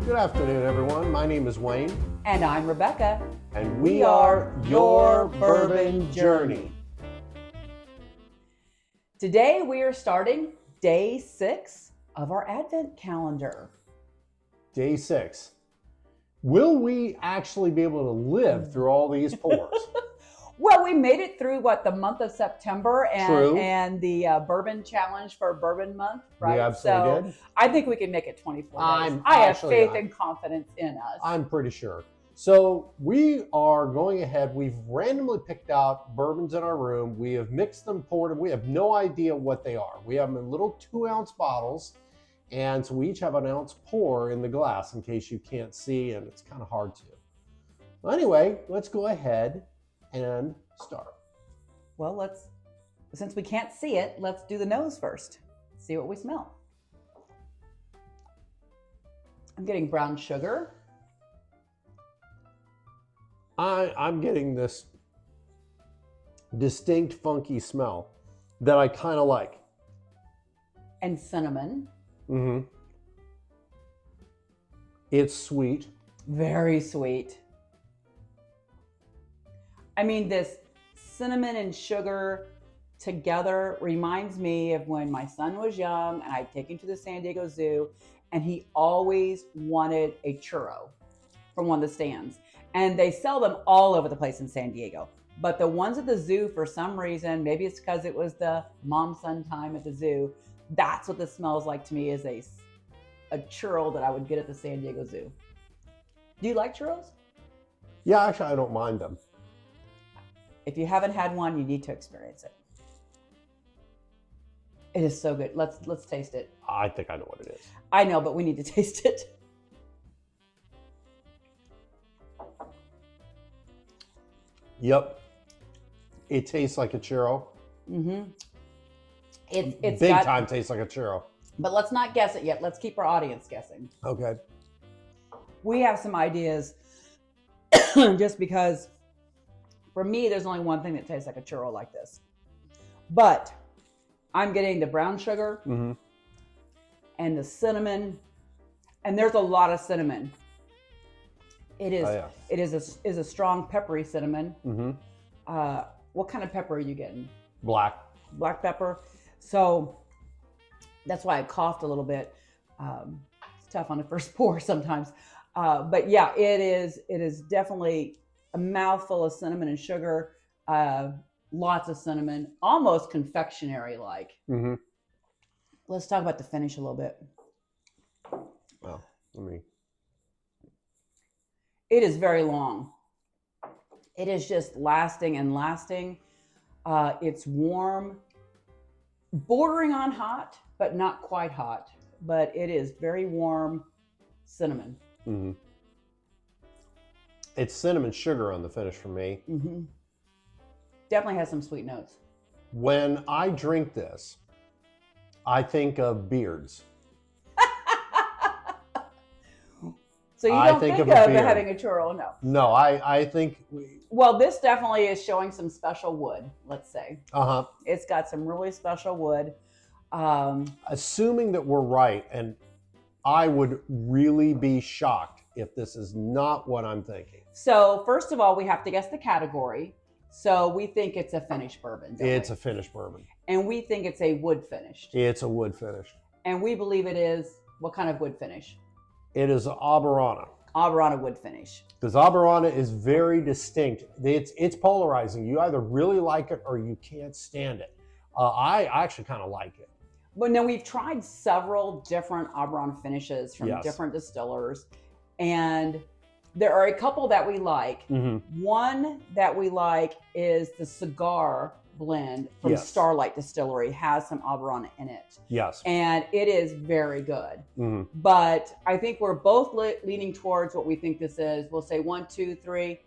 Good afternoon, everyone. My name is Wayne. And I'm Rebecca. And we are Your Bourbon Journey. Today we are starting day 6 of our Advent calendar. Day 6. Will we actually be able to live through all these pours? Well, we made it through the month of September True. and the bourbon challenge for Bourbon Month, right? We absolutely did. I think we can make it 24 days. I have faith and confidence in us. I'm pretty sure. So we are going ahead. We've randomly picked out bourbons in our room. We have mixed them, poured them. We have no idea what they are. We have them in little 2-ounce bottles. And so we each have an ounce pour in the glass in case you can't see, and it's kind of hard to. Well, anyway, let's go ahead and start. Well, since we can't see it, let's do the nose first. See what we smell. I'm getting brown sugar. I'm getting this distinct funky smell that I kind of like. And cinnamon. Mm-hmm. It's sweet. Very sweet. I mean, this cinnamon and sugar together reminds me of when my son was young and I'd take him to the San Diego Zoo and he always wanted a churro from one of the stands. And they sell them all over the place in San Diego. But the ones at the zoo, for some reason, maybe it's because it was the mom-son time at the zoo, that's what this smells like to me, is a churro that I would get at the San Diego Zoo. Do you like churros? Yeah, actually, I don't mind them. If you haven't had one, you need to experience it. It is so good. Let's taste it. I think I know what it is. I know, but we need to taste it. Yep. It tastes like a churro. Mm-hmm. It's big time tastes like a churro. But let's not guess it yet. Let's keep our audience guessing. Okay. We have some ideas just because for me, there's only one thing that tastes like a churro like this. But I'm getting the brown sugar and the cinnamon, and there's a lot of cinnamon. It is. Oh, yeah. It is a strong peppery cinnamon. Mm-hmm. What kind of pepper are you getting? Black. Black pepper. So that's why I coughed a little bit. It's tough on the first pour sometimes. But yeah, it is definitely a mouthful of cinnamon and sugar. Lots of cinnamon, almost confectionery-like. Mm-hmm. Let's talk about the finish a little bit. Well, It is very long. It is just lasting and lasting. It's warm, bordering on hot, but not quite hot. But it is very warm cinnamon. Mm-hmm. It's cinnamon sugar on the finish for me. Mm-hmm. Definitely has some sweet notes. When I drink this, I think of beards. So you don't think of having a churro, no? No, I think... Well, this definitely is showing some special wood, let's say. Uh-huh. It's got some really special wood. Assuming that we're right, and I would really be shocked if this is not what I'm thinking. So, first of all, we have to guess the category. So, we think it's a finished bourbon, don't we? It's a finished bourbon. And we think it's a wood finished. It's a wood finished. And we believe it is, what kind of wood finish? It is Aberana. Aberana wood finish. Because Aberana is very distinct. It's polarizing. You either really like it or you can't stand it. I actually kind of like it. But no, we've tried several different Aberana finishes from different distillers. And there are a couple that we like. Mm-hmm. One that we like is the cigar blend from Starlight Distillery, has some Aberana in it. Yes. And it is very good. Mm-hmm. But I think we're both leaning towards what we think this is. We'll say 1, 2, 3.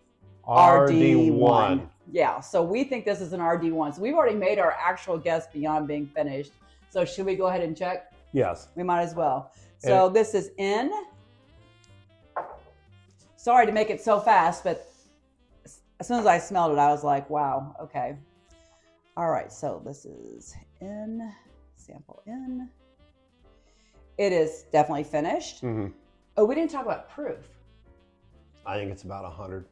RD1. Yeah, so we think this is an RD1. So we've already made our actual guess beyond being finished. So should we go ahead and check? Yes. We might as well. So this is in. Sorry to make it so fast, but as soon as I smelled it, I was like, wow, okay. All right, so this is in, sample in. It is definitely finished. Mm-hmm. Oh, we didn't talk about proof. I think it's about 100.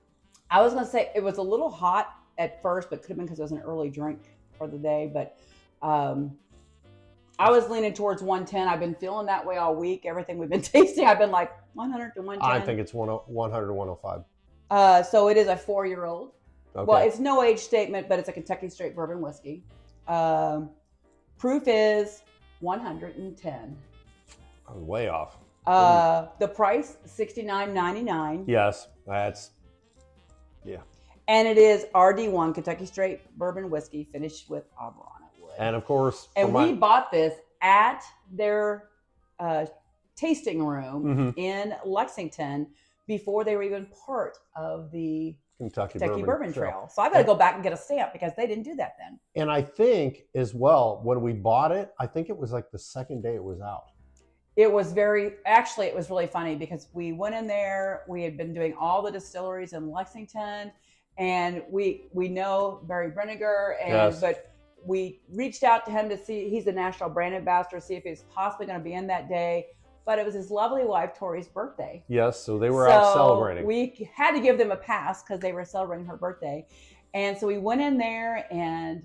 I was going to say it was a little hot at first, but could have been because it was an early drink for the day. But I was leaning towards 110. I've been feeling that way all week. Everything we've been tasting, I've been like 100 to 110. I think it's 100 to 105. So it is a 4-year-old. Okay. Well, it's no age statement, but it's a Kentucky straight bourbon whiskey. Proof is 110. I was way off. The price, $69.99. Yes, that's, yeah. And it is RD1, Kentucky straight bourbon whiskey, finished with Averana wood. And of course, and we bought this at their tasting room in Lexington before they were even part of the Kentucky Bourbon Trail. So I got to go back and get a stamp because they didn't do that then. And I think as well, when we bought it, I think it was like the second day it was out. It was it was really funny because we went in there, we had been doing all the distilleries in Lexington, and we know Barry Breniger, but we reached out to him to see, he's the national brand ambassador, see if he was possibly going to be in that day. But it was his lovely wife, Tori's birthday. Yes, so they were out celebrating. We had to give them a pass because they were celebrating her birthday. And so we went in there and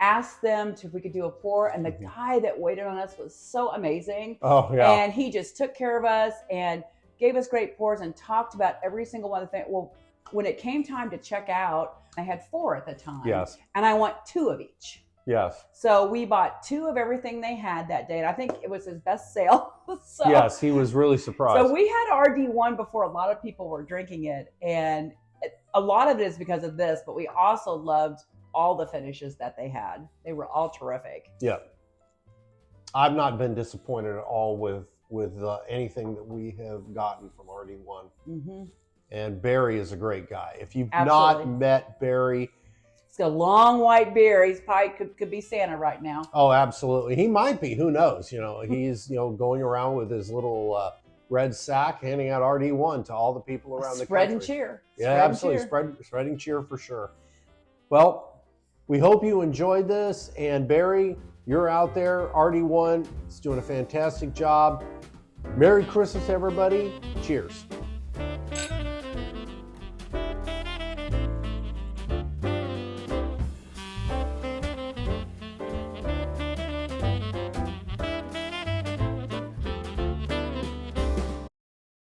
asked them if we could do a pour. And the guy that waited on us was so amazing. Oh, yeah. And he just took care of us and gave us great pours and talked about every single one of the things. Well, when it came time to check out, I had 4 at the time. Yes. And I want 2 of each. Yes. So we bought 2 of everything they had that day. And I think it was his best sale. So, yes, he was really surprised. So we had RD1 before a lot of people were drinking it. And a lot of it is because of this, but we also loved all the finishes that they had. They were all terrific. Yeah. I've not been disappointed at all with anything that we have gotten from RD1. Mm-hmm. And Barry is a great guy. If you've not met Barry, he's got a long white beard. He's probably could be Santa right now. Oh, absolutely. He might be. Who knows? He's going around with his little red sack, handing out RD1 to all the people around the country. Spread and cheer. Yeah, absolutely. Spreading cheer for sure. Well, we hope you enjoyed this. And Barry, you're out there. RD1 is doing a fantastic job. Merry Christmas, everybody. Cheers.